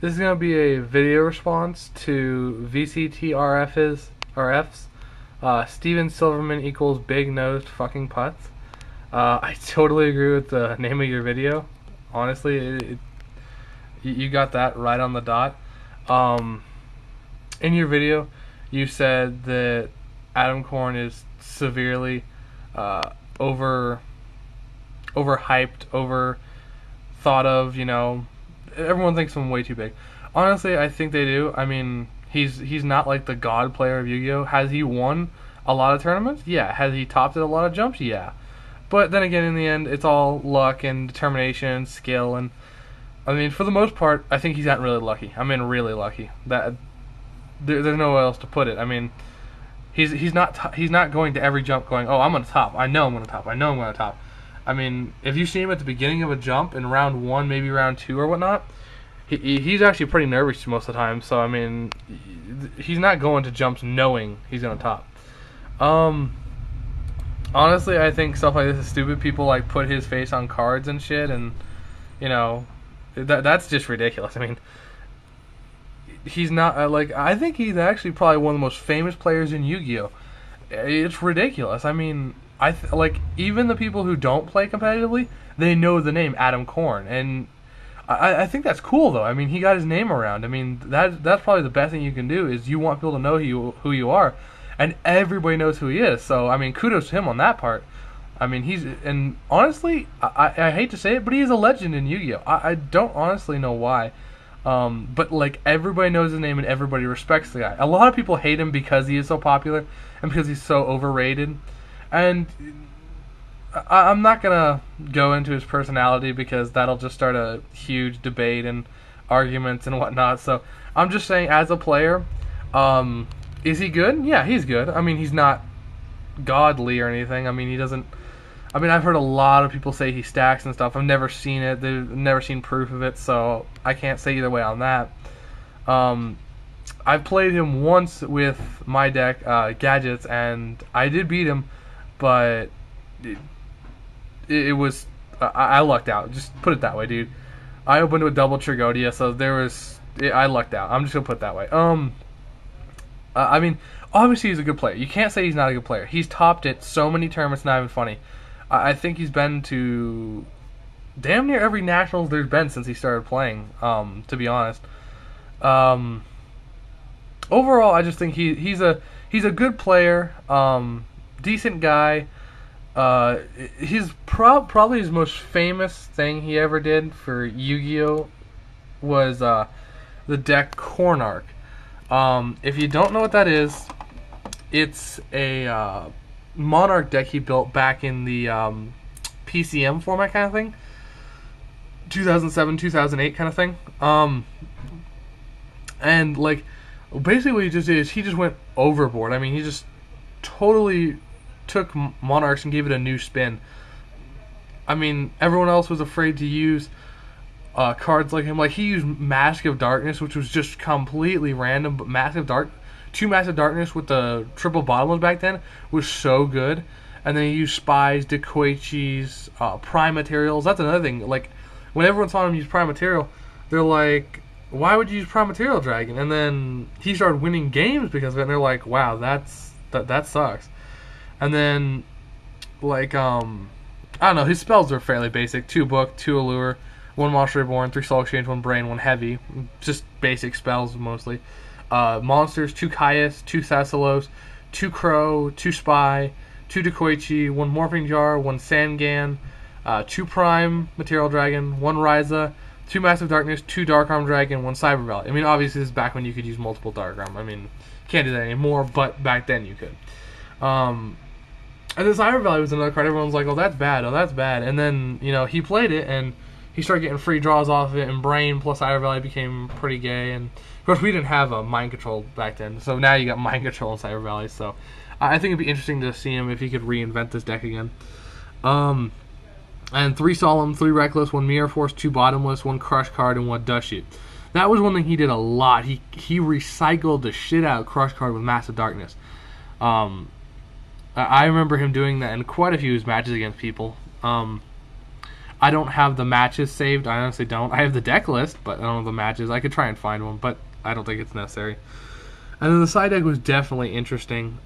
This is gonna be a video response to vctrfs. Steven Silverman equals big nosed fucking putts. I totally agree with the name of your video. Honestly, you got that right on the dot. Um, in your video, you said that Adam Korn is severely uh, over overhyped, over thought of. Everyone thinks I'm way too big. Honestly, I think they do. I mean, he's not like the god player of Yu-Gi-Oh. Has he won a lot of tournaments? Yeah. Has he topped at a lot of jumps? Yeah. But then again, in the end, it's all luck and determination and skill. And I mean, for the most part, I think he's gotten really lucky. I mean, really lucky. There's nowhere else to put it. I mean, he's not going to every jump going, oh, I'm gonna top. I know I'm gonna top. I know I'm gonna top. I mean, if you see him at the beginning of a jump in round one, maybe round two or whatnot, he's actually pretty nervous most of the time. So I mean, he's not going to jumps knowing he's gonna top. Honestly, I think stuff like this is stupid. People like put his face on cards and shit, and that's just ridiculous. I mean, he's not I think he's actually probably one of the most famous players in Yu-Gi-Oh. It's ridiculous. I mean, even the people who don't play competitively, they know the name Adam Korn, and I think that's cool though. I mean, he got his name around. I mean, that's probably the best thing you can do is you want people to know who you are, and everybody knows who he is. So I mean, kudos to him on that part. I mean, and honestly, I hate to say it, but he is a legend in Yu-Gi-Oh. I don't honestly know why. But like everybody knows his name and everybody respects the guy. A lot of people hate him because he is so popular and because he's so overrated. And I'm not gonna go into his personality because that'll just start a huge debate and arguments and whatnot. So I'm just saying, as a player, is he good? Yeah, he's good. I mean, he's not godly or anything. I mean, he doesn't. I mean, I've heard a lot of people say he stacks and stuff. I've never seen it. They've never seen proof of it, so I can't say either way on that. I've played him once with my deck, Gadgets, and I did beat him, but it was I lucked out. Just put it that way, dude. I opened with double Trigodia, so I lucked out. I'm just gonna put it that way. I mean, obviously he's a good player. You can't say he's not a good player. He's topped at so many tournaments, not even funny. I think he's been to damn near every nationals there's been since he started playing. To be honest, overall, I just think he's a good player, decent guy. Probably his most famous thing he ever did for Yu-Gi-Oh was the deck Cornarch. If you don't know what that is, it's a Monarch deck he built back in the PCM format kind of thing, 2007, 2008 kind of thing. And like basically what he just did is he just went overboard. I mean, he just totally took Monarchs and gave it a new spin. I mean, everyone else was afraid to use cards like him. Like, he used Mask of Darkness, which was just completely random, but two Massive Darkness with the triple bottomless back then was so good. And then he used Spies, Dekoichis, Prime Materials. That's another thing. Like, when everyone saw him use Prime Material, they're like, why would you use Prime Material Dragon? And then he started winning games because of it, and they're like, wow, that sucks. And then, like, I don't know, his spells are fairly basic. 2 Book, 2 Allure, 1 Monster Reborn, 3 Soul Exchange, 1 Brain, 1 Heavy. Just basic spells, mostly. Monsters, 2 Caius, 2 Thessalos, 2 Crow, 2 Spy, 2 Dekoichi, 1 Morphing Jar, 1 Sangan, 2 Prime Material Dragon, 1 Ryza, 2 Massive Darkness, 2 Dark Arm Dragon, 1 Cyber Valley. I mean, obviously, this is back when you could use multiple Dark Arm. I mean, can't do that anymore, but back then you could. And then Cyber Valley was another card. Everyone's like, oh, that's bad. Oh, that's bad. And then, he played it, and he started getting free draws off of it, and Brain plus Cyber Valley became pretty gay. And, of course, we didn't have a Mind Control back then, so now you got Mind Control in Cyber Valley. So I think it'd be interesting to see him if he could reinvent this deck again. And 3 Solemn, 3 Reckless, 1 Mirror Force, 2 Bottomless, 1 Crush card, and 1 Dust Shoot. That was one thing he did a lot. He recycled the shit out of Crush card with Massive Darkness. I remember him doing that in quite a few of his matches against people. I don't have the matches saved. I honestly don't. I have the deck list, but I don't have the matches. I could try and find one, but I don't think it's necessary. And then the side deck was definitely interesting.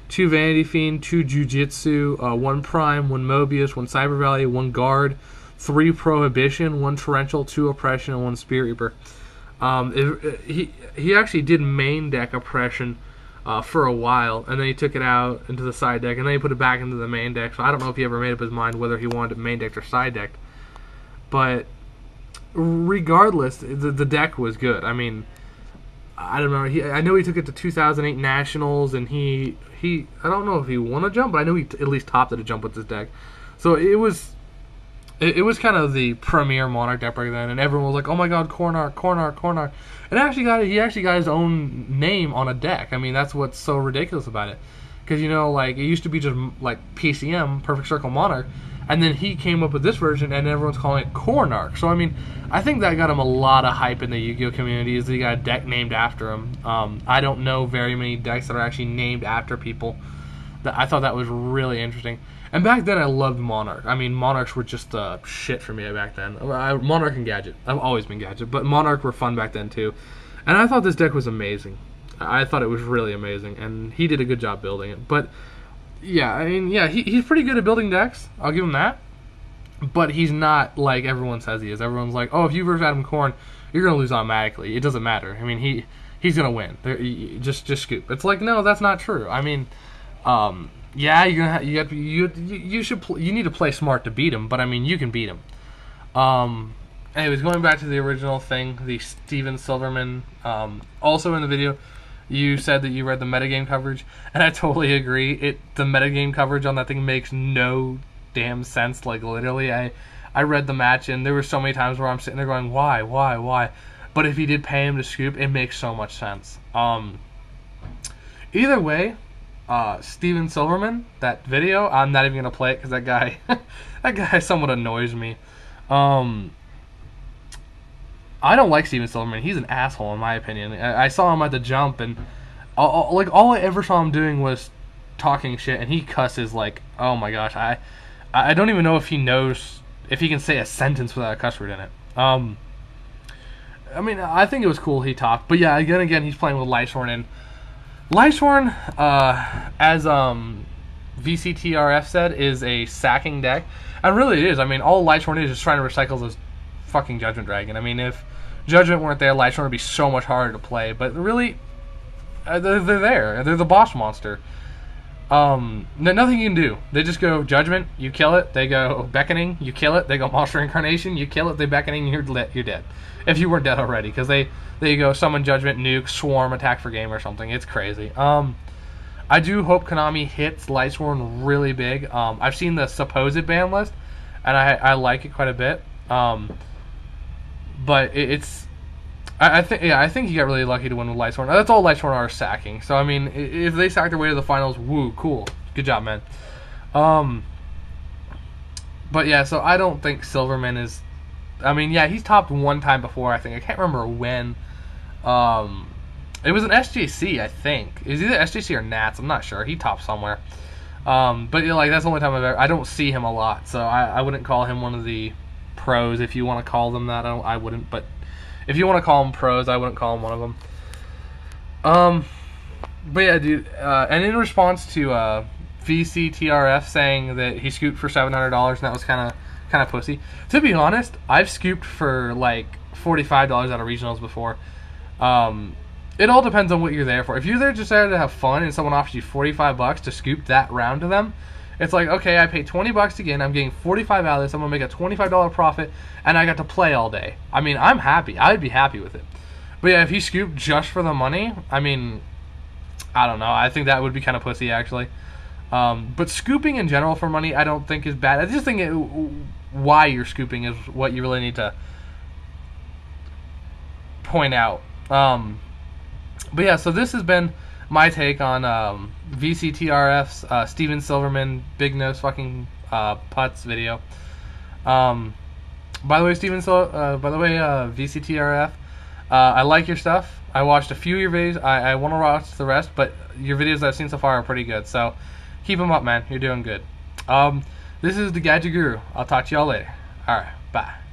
2 Vanity Fiend, 2 Jujitsu, 1 Prime, 1 Mobius, 1 Cyber Valley, 1 Guard, 3 Prohibition, 1 Torrential, 2 Oppression, and 1 Spirit Reaper. He actually did main deck Oppression for a while, and then he took it out into the side deck, and then he put it back into the main deck. So I don't know if he ever made up his mind whether he wanted it main decked or side decked. But regardless, the deck was good. I mean, I don't know. I know he took it to 2008 Nationals, and he I don't know if he won a jump, but I know he at least topped at a jump with this deck. So it was kind of the premier Monarch deck back then, and everyone was like, "Oh my God, Cornarch!" And he actually got his own name on a deck. I mean, that's what's so ridiculous about it, because like it used to be just like PCM, Perfect Circle Monarch, and then he came up with this version, and everyone's calling it Cornarch. So I mean, I think that got him a lot of hype in the Yu-Gi-Oh community. Is that he got a deck named after him. I don't know very many decks that are actually named after people. I thought that was really interesting. And back then, I loved Monarch. I mean, Monarchs were just shit for me back then. Monarch and Gadget. I've always been Gadget, but Monarch were fun back then too. And I thought this deck was amazing. I thought it was really amazing, and he did a good job building it. But yeah, I mean, yeah, he's pretty good at building decks. I'll give him that. But he's not like everyone says he is. Everyone's like, oh, if you verse Adam Korn, you're gonna lose automatically. It doesn't matter. I mean, he's gonna win. Just scoop. It's like, no, that's not true. I mean, yeah, you need to play smart to beat him. But I mean, you can beat him. Anyways, going back to the original thing, the Steven Silverman. Also in the video, you said that you read the metagame coverage, and I totally agree. The metagame coverage on that thing makes no damn sense. Like, literally, I read the match, and there were so many times where I'm sitting there going, why? But if he did pay him to scoop, it makes so much sense. Either way, Steven Silverman, that video, I'm not even gonna play it because that guy somewhat annoys me. I don't like Steven Silverman. He's an asshole in my opinion. I saw him at the jump, and all I ever saw him doing was talking shit, and he cusses like, oh my gosh, I don't even know if he knows if he can say a sentence without a cuss word in it. I mean, I think it was cool he talked, but yeah, again, he's playing with Lightshorn, and Lightshorn, as vctrf said, is a sacking deck, and really it is. I mean, all Lightshorn is trying to recycle this fucking Judgment Dragon. I mean, if Judgment weren't there, Lightshorn would be so much harder to play, but really, they're there. They're the boss monster. Nothing you can do. They just go Judgment, you kill it. They go Beckoning, you kill it. They go Monster Incarnation, you kill it. They Beckoning, you're dead. If you weren't dead already, because they go Summon Judgment, Nuke, Swarm, Attack for Game or something. It's crazy. I do hope Konami hits Lightsworn really big. I've seen the supposed ban list, and I like it quite a bit. But I think he got really lucky to win with Lightsworn. That's all Lightsworn are sacking. So I mean, if they sack their way to the finals, woo, cool, good job, man. But yeah, so I don't think Silverman is. I mean, yeah, he's topped one time before. I think I can't remember when. It was an SJC, I think. It was either SJC or Nats. I'm not sure. He topped somewhere. But like that's the only time I don't see him a lot, so I wouldn't call him one of the pros, if you want to call them that. I wouldn't, but if you want to call them pros, I wouldn't call him one of them. But yeah, dude. And in response to vctrf saying that he scooped for $700 and that was kind of pussy. To be honest, I've scooped for like $45 out of regionals before. It all depends on what you're there for. If you're there just there to have fun and someone offers you $45 to scoop that round to them, it's like, okay, I paid $20 again, I'm getting 45 out of this, I'm going to make a $25 profit, and I got to play all day. I mean, I'm happy. I'd be happy with it. But yeah, if you scoop just for the money, I mean, I don't know. I think that would be kind of pussy, actually. But scooping in general for money, I don't think is bad. I just think why you're scooping is what you really need to point out. But yeah, so this has been my take on vctrf's Steven Silverman Big Nose fucking putts video. By the way, vctrf, I like your stuff. I watched a few of your videos. I want to watch the rest, but your videos I've seen so far are pretty good. So keep them up, man. You're doing good. This is the Gadget Guru. I'll talk to y'all later. All right, bye.